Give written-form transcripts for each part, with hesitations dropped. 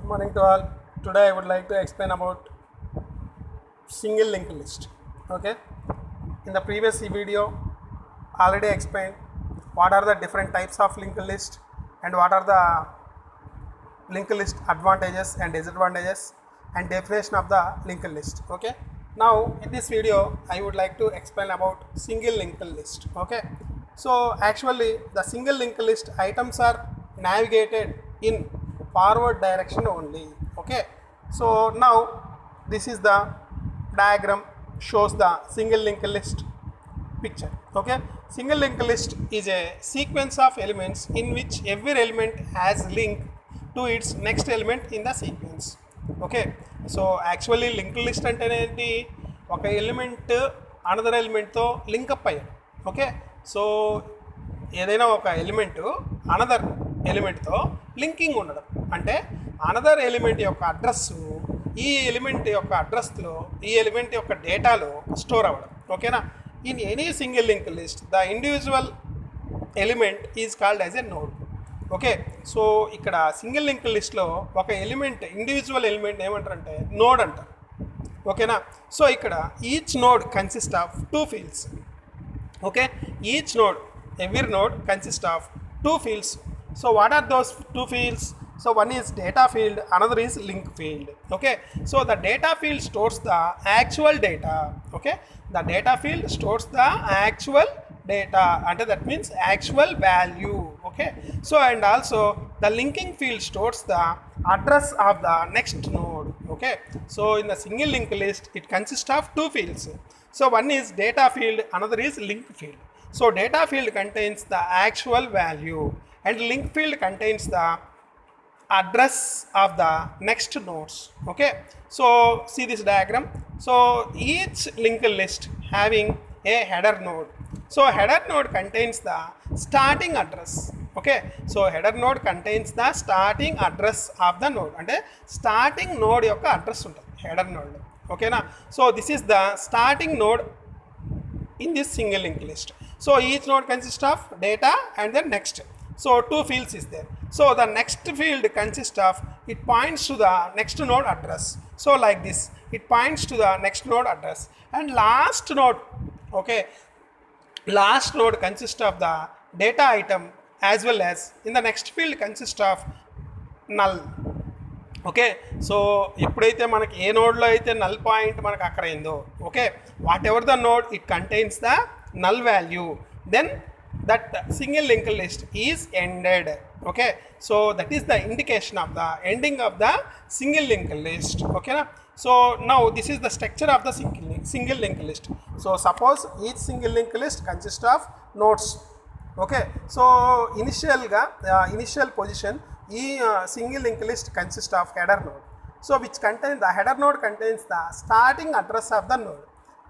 Good morning to all. Today I would like to explain about single linked list. Okay. In the previous video, already explained what are the different types of linked list and what are the linked list advantages and disadvantages and definition of the linked list. Okay. Now in this video, I would like to explain about single linked list. Okay. So actually, the single linked list items are navigated in forward direction only. Okay, so now this is the diagram shows the single linked list picture. Okay, single linked list is a sequence of elements in which every element has link to its next element in the sequence. Okay, so actually linked list అంటే ఒక element another ఎలిమెంట్తో link up అయ్యాడు. Okay, so ఏదైనా ఒక element another ఎలిమెంట్తో linking ఉండడం అంటే another element యొక్క address ఈ element యొక్క అడ్రస్లో ఈ ఎలిమెంట్ యొక్క డేటాలో స్టోర్ అవ్వడం. ఓకేనా, in any single link list the individual element is called as a node. Okay, so ఇక్కడ సింగిల్ లింక్ లిస్ట్లో ఒక ఎలిమెంట్ ఇండివిజువల్ ఎలిమెంట్ ఏమంటారంటే నోడ్ అంటారు. ఓకేనా, సో ఇక్కడ each node consist of two fields. Okay, each node, every node consists of two fields. So what are those two fields? So one is data field, another is link field. Okay, so the data field stores the actual data. Okay, the data field stores the actual data and that means actual value. Okay, so and also the linking field stores the address of the next node. Okay, so in the single linked list it consists of two fields. So one is data field, another is link field. So data field contains the actual value and link field contains the address of the next nodes. Okay, so see this diagram. So each linked list having a header node. So header node contains the starting address. Okay, so header node contains the starting address of the node అంటే starting node యొక్క address ఉంటుంది header node. Okay na, so this is the starting node in this single linked list. So each node consists of data and then next, so two fields is there. So the next field consists of, it points to the next node address. So like this, it points to the next node address and last node. Okay, last node consists of the data item as well as in the next field consists of null. Okay, so ఎప్పుడైతే మనకి ఏ నోడ్లో అయితే null point మనకు అక్కడ అయిందో, okay, whatever the node it contains the null value, then that single link list is ended. Okay, so that is the indication of the ending of the single link list. ఓకేనా, so now this is the structure of the single link list. So suppose each single link list consist of nodes. Okay, so initial position ఈ single link list consist of header node. So which contains the header node contains the starting address of the node.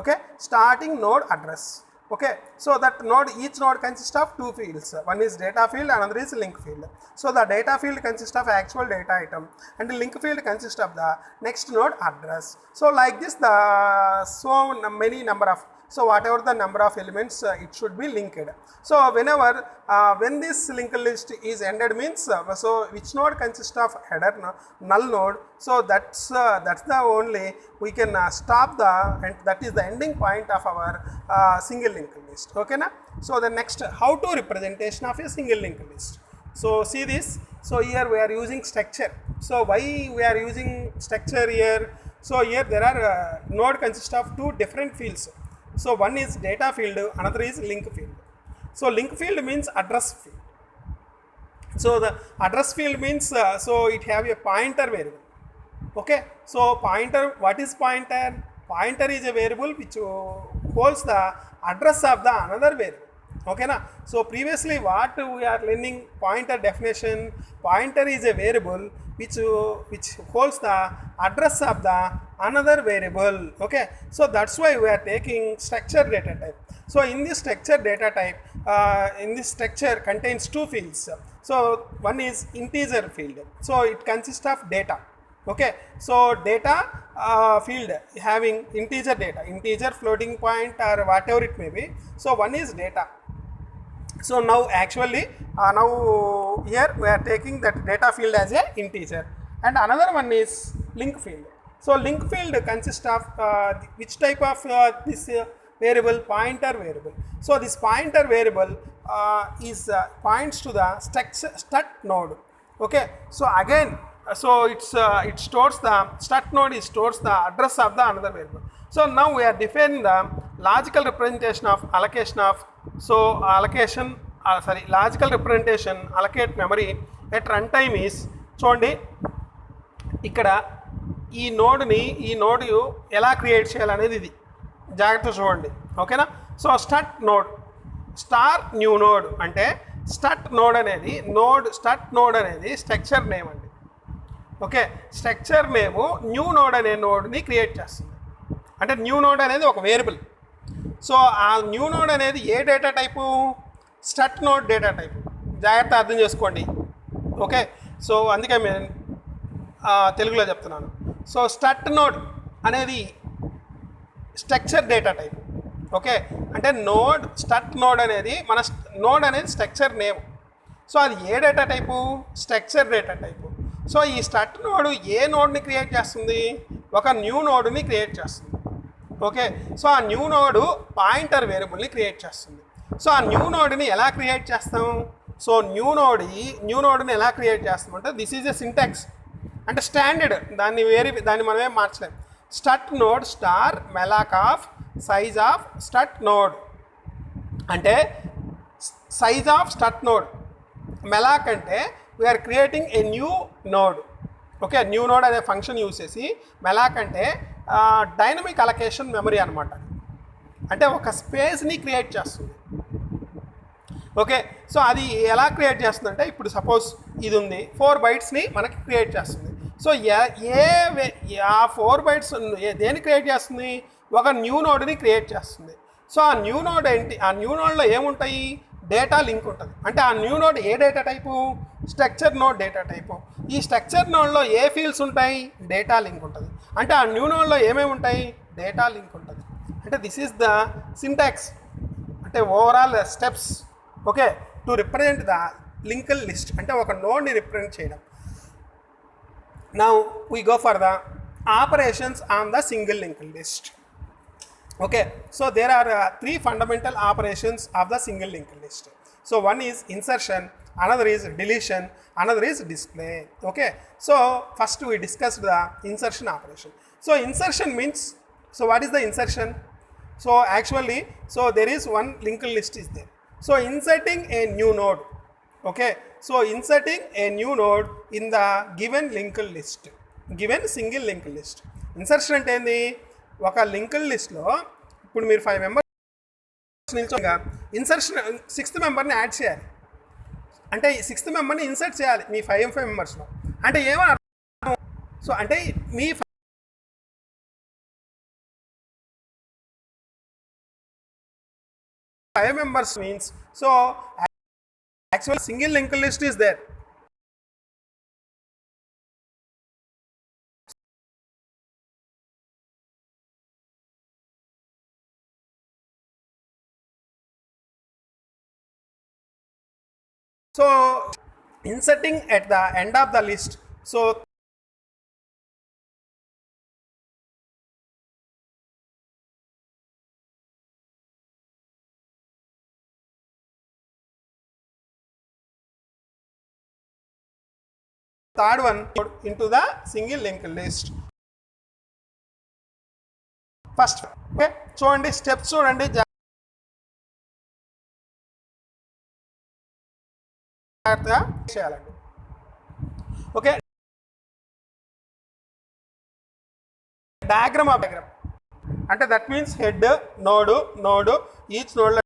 Okay, starting node address. Okay, so that node, each node consists of two fields. One is data field, another is link field. So the data field consists of actual data item and the link field consists of the next node address. So like this, the so many number of, so whatever the number of elements it should be linked. So whenever when this linked list is ended means so which node consists of header null node, so that's the only we can stop the, and that is the ending point of our single linked list. Okay na, so the next, how to representation of a single linked list. So see this, so here we are using structure. So why we are using structure here? So here there are node consists of two different fields. So one is data field, another is link field. So link field means address field. So the address field means so it have a pointer variable. Okay, so pointer, what is pointer? Pointer is a variable which holds the address of the another variable. Okay na, so previously what we are learning pointer definition, pointer is a variable which holds the address of the another variable. Okay, so that's why we are taking structure data type. So in this structure data type, in this structure contains two fields. So one is integer field, so it consists of data. Okay, so data field having integer data, integer, floating point or whatever it may be. So one is data. So now actually now here we are taking that data field as a integer. and another one is link field. So link field consists of which type of this variable? Pointer variable. So this pointer variable is points to the stat node. Okay, so again, so it stores the stat node, it stores the address of the another variable. So now we are defining the logical representation of allocation of, so allocation logical representation allocate memory at runtime is, చూడండి ఇక్కడ ఈ node ఎలా create చేయాలనేది ఇది జాగ్రత్త చూడండి, ఓకేనా. So start node star new node అంటే స్టార్ట్ నోడ్ అనేది స్ట్రక్చర్ నేమ్ అండి. Okay, structure name new node అనే నోడ్ని క్రియేట్ చేస్తుంది. అంటే న్యూ నోడ్ అనేది ఒక వేరియబుల్. సో ఆ న్యూ నోడ్ అనేది ఏ data type? Start node data type. జాగ్రత్త అర్థం చేసుకోండి, ఓకే. సో అందుకే నేను తెలుగులో చెప్తున్నాను. సో స్టార్ట్ నోడ్ అనేది స్ట్రక్చర్ డేటా టైప్. ఓకే, అంటే స్టార్ట్ నోడ్ అనేది నోడ్ అనేది స్ట్రక్చర్ నేమ్. సో అది ఏ data type? Structure data type. So ఈ స్టార్ట్ నోడ్ ఏ నోడ్ని క్రియేట్ చేస్తుంది? ఒక న్యూ నోడ్ని క్రియేట్ చేస్తుంది. ఓకే, సో ఆ న్యూ నోడ్ పాయింటర్ వేరియబుల్ని క్రియేట్ చేస్తుంది. సో ఆ న్యూ నోడ్ని ఎలా క్రియేట్ చేస్తాం? సో న్యూ నోడ్ని ఎలా క్రియేట్ చేస్తామంటే దిస్ ఈజ్ ఎ సింటాక్స్, అంటే స్టాండర్డ్. దాన్ని మనమేం మార్చలేం. Start node star malloc of size of start node అంటే size of start node. Malloc అంటే we are creating a new node. Okay, new node అనే ఫంక్షన్ యూజ్ చేసి మెలాక్ అంటే డైనమిక్ అలొకేషన్ మెమరీ అనమాట. అంటే ఒక స్పేస్ని క్రియేట్ చేస్తుంది. ఓకే, సో అది ఎలా క్రియేట్ చేస్తుందంటే ఇప్పుడు సపోజ్ ఇది ఉంది, 4 బైట్స్ని మనకి క్రియేట్ చేస్తుంది. సో ఆ 4 బైట్స్ దేన్ని క్రియేట్ చేస్తుంది? ఒక న్యూ నోడ్ని క్రియేట్ చేస్తుంది. సో ఆ న్యూ నోడ్ ఏంటి? ఆ న్యూ నోడ్లో ఏముంటాయి? డేటా లింక్ ఉంటుంది. అంటే ఆ న్యూ నోడ్ ఏ data type? Structure node data type. ఈ స్ట్రక్చర్ నోడ్లో ఏ ఫీల్డ్స్ ఉంటాయి? డేటా లింక్ ఉంటుంది. అంటే ఆ న్యూ నోడ్లో ఏమేమి ఉంటాయి? డేటా లింక్ ఉంటుంది. అంటే దిస్ ఈజ్ ద సింటాక్స్, అంటే overall steps. Okay, to represent the linked list, అంటే ఒక నోడ్ని రిప్రజెంట్ చేయడం. Now we go for the operations on the single linked list. Okay, so there are 3 fundamental operations of the single linked list. So one is insertion, another is deletion, another is display. Okay, so first we discussed the insertion operation. So insertion means, so what is the insertion? So actually, so there is one linked list is there. So inserting a new node. Okay, so inserting a new node in the given linked list, given single linked list. Insertion అంటే ఏంది? ఒక linked లిస్ట్లో ఇప్పుడు మీరు 5 members నిల్చోగా insertion 6th మెంబర్ని add చేయాలి. అంటే 6th మెంబర్ని insert చేయాలి మీ 5 మెంబర్స్లో. అంటే ఏమని అర్థం? సో అంటే మీ 5 members means, so actual single linked list is there. So inserting at the end of the list, so third one into the single linked list. First, okay, చూడండి స్టెప్స్ చూడండి, జాగ్రత్తగా చేయాలండి. ఓకే, డయాగ్రామ్ అంటే that means head node each నోడ్లో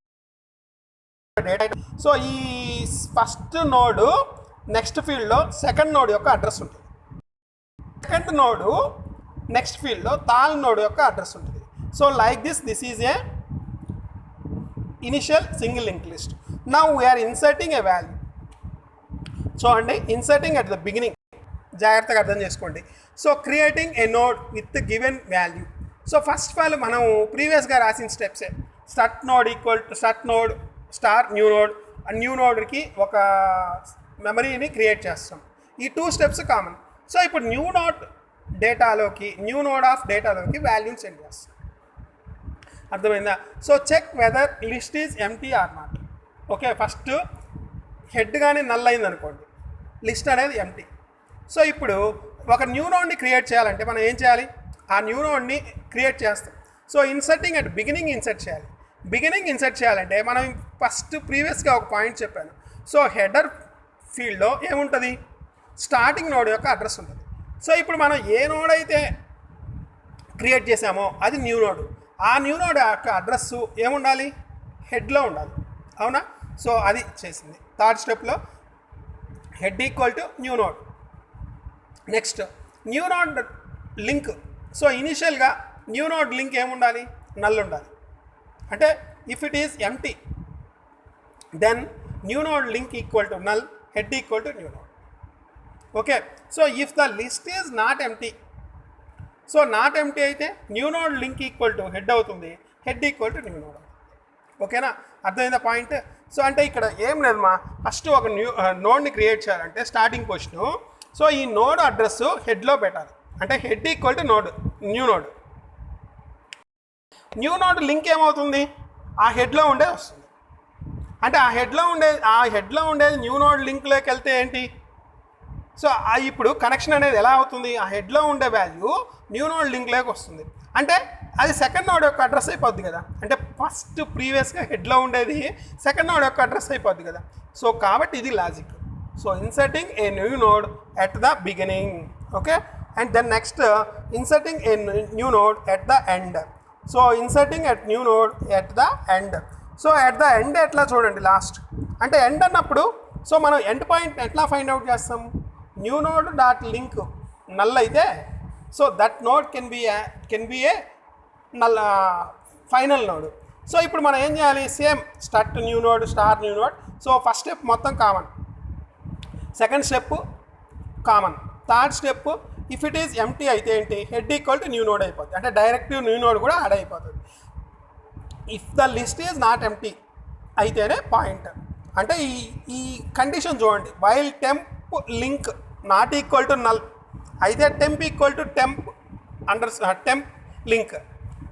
data. So ఈ first node next ఫీల్డ్లో second node యొక్క address ఉంటుంది. సెకండ్ నోడు నెక్స్ట్ ఫీల్డ్లో థర్డ్ నోడ్ యొక్క అడ్రస్ ఉంటుంది. So like this is a initial single link list. Now we are inserting a value. So అండి inserting at the beginning, జాగ్రత్తగా అర్థం చేసుకోండి. So creating a node with given value. So first of all మనం ప్రీవియస్గా రాసిన స్టెప్సే. Start node equal to start node star new node. ఆ new నోడ్కి ఒక మెమరీని క్రియేట్ చేస్తాం. ఈ 2 స్టెప్స్ కామన్. సో ఇప్పుడు న్యూ నోడ్ ఆఫ్ డేటాలోకి వాల్యూని సెండ్ చేస్తాం. అర్థమైందా? So check whether list is empty or not. Okay, first head కానీ నల్ అయింది అనుకోండి, లిస్ట్ అనేది ఎంటీ. సో ఇప్పుడు ఒక న్యూ నోడ్ని క్రియేట్ చేయాలంటే మనం ఏం చేయాలి? ఆ న్యూ నోడ్ని క్రియేట్ చేస్తాం. So inserting at beginning insert చేయాలి. బిగినింగ్ ఇన్సర్ట్ చేయాలంటే మనం ఫస్ట్ ప్రీవియస్గా ఒక పాయింట్ చెప్పాను. సో హెడర్ ఫీల్డ్లో ఏముంటుంది? స్టార్టింగ్ నోడ్ యొక్క అడ్రస్ ఉంటుంది. సో ఇప్పుడు మనం ఏ నోడ్ అయితే క్రియేట్ చేసామో అది న్యూ నోడ్. ఆ న్యూ నోడ్ యొక్క అడ్రస్ ఏముండాలి? హెడ్లో ఉండాలి. అవునా? సో అది చేసింది. థర్డ్ స్టెప్లో head equal to new node. Next new node link. So ఇనిషియల్గా న్యూ నోడ్ లింక్ ఏముండాలి? నల్ ఉండాలి. అంటే if it is empty then new node link equal to null, head equal to new node. Okay, so if the list is not empty, so not empty అయితే new node link equal to head అవుతుంది, head equal to new node. ఓకేనా? అర్థమైందా point? So అంటే ఇక్కడ ఏం లేదు మా, first ఒక నోడ్ని క్రియేట్ చేయాలంటే స్టార్టింగ్ పొజిషను, సో ఈ నోడ్ అడ్రస్ హెడ్లో పెట్టాలి. అంటే head equal to node, new node. New node link ఏమవుతుంది? ఆ హెడ్లో ఉండేది వస్తుంది. అంటే ఆ హెడ్లో ఉండేది న్యూ నోడ్ లింక్లోకి వెళ్తే ఏంటి? సో ఇప్పుడు కనెక్షన్ అనేది ఎలా అవుతుంది? ఆ హెడ్లో ఉండే వాల్యూ న్యూ నోడ్ లింక్లోకి వస్తుంది. అంటే అది సెకండ్ నోడ్ యొక్క అడ్రస్ అయిపోద్ది కదా. అంటే ఫస్ట్ ప్రీవియస్గా హెడ్లో ఉండేది సెకండ్ నోడ్ యొక్క అడ్రస్ అయిపోద్ది కదా. సో కాబట్టి ఇది logic. So inserting a new node at the beginning. Okay, and then next inserting a new node at the end. So inserting at new node at the end. So at the end ఎట్లా చూడండి, last అంటే end అన్నప్పుడు so మనం end point ఎట్లా find out చేస్తాం? New node dot link null అయితే so that node can be a null final node. So ఇప్పుడు మనం ఏం చేయాలి? Same start new node, star new node. So first step మొత్తం కామన్, second step common, third step if it is empty అయితే ఏంటి? Head equal to new node అయిపోతుంది. అంటే డైరెక్టివ్ న్యూ నోడ్ కూడా యాడ్ అయిపోతుంది. If the list is not empty అయితేనే point. అంటే ఈ కండిషన్ చూడండి, while temp link not equal to null అయితే temp equal to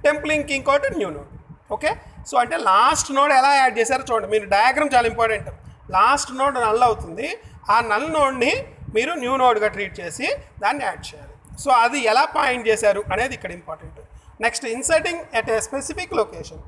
temp link equal to new node. Okay, so అంటే లాస్ట్ నోడ్ ఎలా add చేశారో చూడండి. మీరు డయాగ్రామ్ చాలా ఇంపార్టెంట్. లాస్ట్ నోడ్ నల్ అవుతుంది, ఆ నల్ నోడ్ని మీరు న్యూ నోడ్గా ట్రీట్ చేసి దాన్ని యాడ్ చేయాలి. సో అది ఎలా పాయింట్ చేశారు అనేది ఇక్కడ important. Next inserting at a specific location.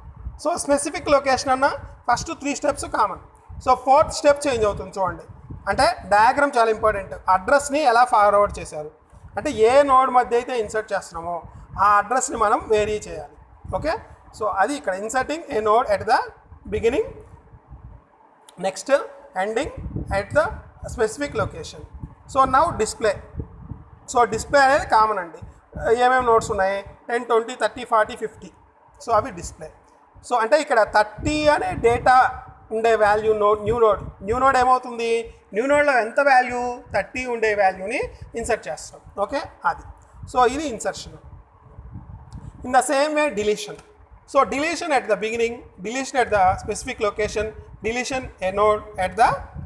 So specific location అన్న first 3 steps common. So 4th step change అవుతుంది చూడండి. అంటే డయాగ్రామ్ చాలా ఇంపార్టెంట్. అడ్రస్ని ఎలా ఫార్వర్డ్ చేశారు అంటే ఏ నోడ్ మధ్య అయితే ఇన్సర్ట్ చేస్తున్నామో ఆ అడ్రస్ని మనం వేరీ చేయాలి. ఓకే, సో అది ఇక్కడ inserting A node at the beginning, next ending at the specific location. So now display. So display అనేది కామన్ అండి. ఏమేమి నోట్స్ ఉన్నాయి? 10, 20, 30, 40, 50. సో అవి డిస్ప్లే. సో అంటే ఇక్కడ 30 అనే డేటా ఉండే వాల్యూ న్యూ నోడ్ ఏమవుతుంది? న్యూ నోడ్లో ఎంత వాల్యూ? 30 ఉండే వాల్యూని ఇన్సర్ట్ చేస్తాం. ఓకే, అది. సో ఇది insertion. In the same way deletion. So deletion at the beginning, deletion at the specific location, deletion a node at the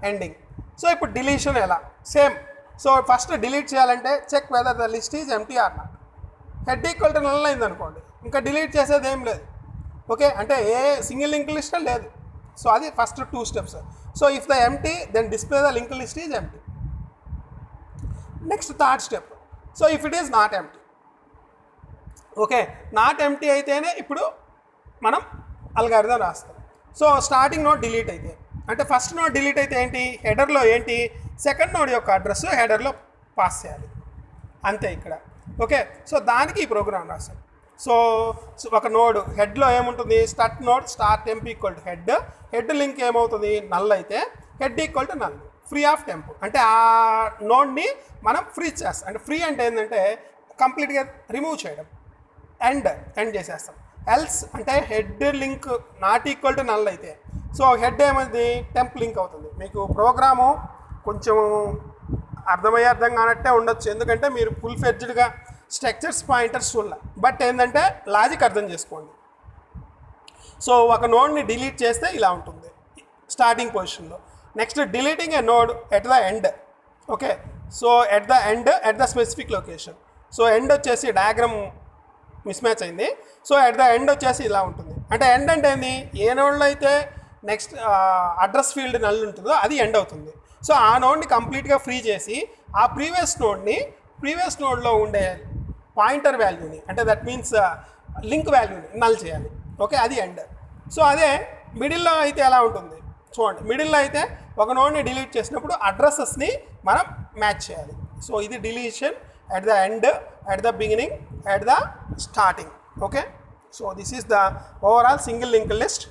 ending. So ఇప్పుడు deletion ఎలా? సేమ్. సో ఫస్ట్ డిలీట్ చేయాలంటే check whether the list is empty or not. Head equal to null అయింది అనుకోండి, ఇంకా delete చేసేది ఏం లేదు. Okay, అంటే ఏ సింగిల్ లింక్ లిస్ట్ లేదు. సో అది first 2 steps. So if the empty then display the link list is empty. Next third step. So if it is not empty. Okay, not empty అయితేనే ఇప్పుడు మనం algorithm రాస్తాం. So starting node delete అయితే అంటే first node delete అయితే ఏంటి? హెడర్లో ఏంటి? Second node యొక్క అడ్రస్ హెడర్లో పాస్ చేయాలి, అంతే ఇక్కడ. ఓకే, సో దానికి ఈ ప్రోగ్రామ్ రాస్తాం. సో ఒక నోడ్ హెడ్లో ఏముంటుంది? Start node star temp equal to head link ఏమవుతుంది? నల్ అయితే head equal to null, free of temp. అంటే ఆ నోడ్ని మనం ఫ్రీ చేస్తాం. అంటే ఫ్రీ అంటే ఏంటంటే కంప్లీట్గా రిమూవ్ చేయడం, ఎండ్ చేసేస్తాం. ఎల్స్ అంటే head link not equal to null అయితే సో హెడ్ ఏమైంది? టెంప్ లింక్ అవుతుంది. మీకు ప్రోగ్రాము కొంచెం అర్థం కానట్టే ఉండొచ్చు, ఎందుకంటే మీరు ఫుల్ ఫెడ్జ్డ్గా స్ట్రక్చర్స్ పాయింటర్స్ చూడాలి. బట్ ఏంటంటే లాజిక్ అర్థం చేసుకోండి. సో ఒక నోడ్ని డిలీట్ చేస్తే ఇలా ఉంటుంది స్టార్టింగ్ పొజిషన్లో. Next deleting A node at the end. Okay, so at the end at the specific location. So end వచ్చేసి డయాగ్రామ్ మిస్ మ్యాచ్ అయింది. సో ఎట్ ద ఎండ్ వచ్చేసి ఇలా ఉంటుంది. అంటే ఎండ్ అంటే ఏంది, ఏ నోడ్లో అయితే నెక్స్ట్ అడ్రస్ ఫీల్డ్ నల్ ఉంటుందో అది ఎండ్ అవుతుంది. సో ఆ నోడ్ని కంప్లీట్గా ఫ్రీ చేసి ఆ ప్రీవియస్ నోడ్లో ఉండే పాయింటర్ వాల్యూని, అంటే దట్ మీన్స్ లింక్ వాల్యూని నల్ చేయాలి. ఓకే, అది ఎండ్. సో అదే మిడిల్లో అయితే ఎలా ఉంటుంది చూడండి. మిడిల్లో అయితే ఒక నోడ్ని డిలీట్ చేసినప్పుడు అడ్రసెస్ని మనం మ్యాచ్ చేయాలి. సో ఇది deletion at the end, at the beginning, at the starting. Okay, so this is the overall single linked list.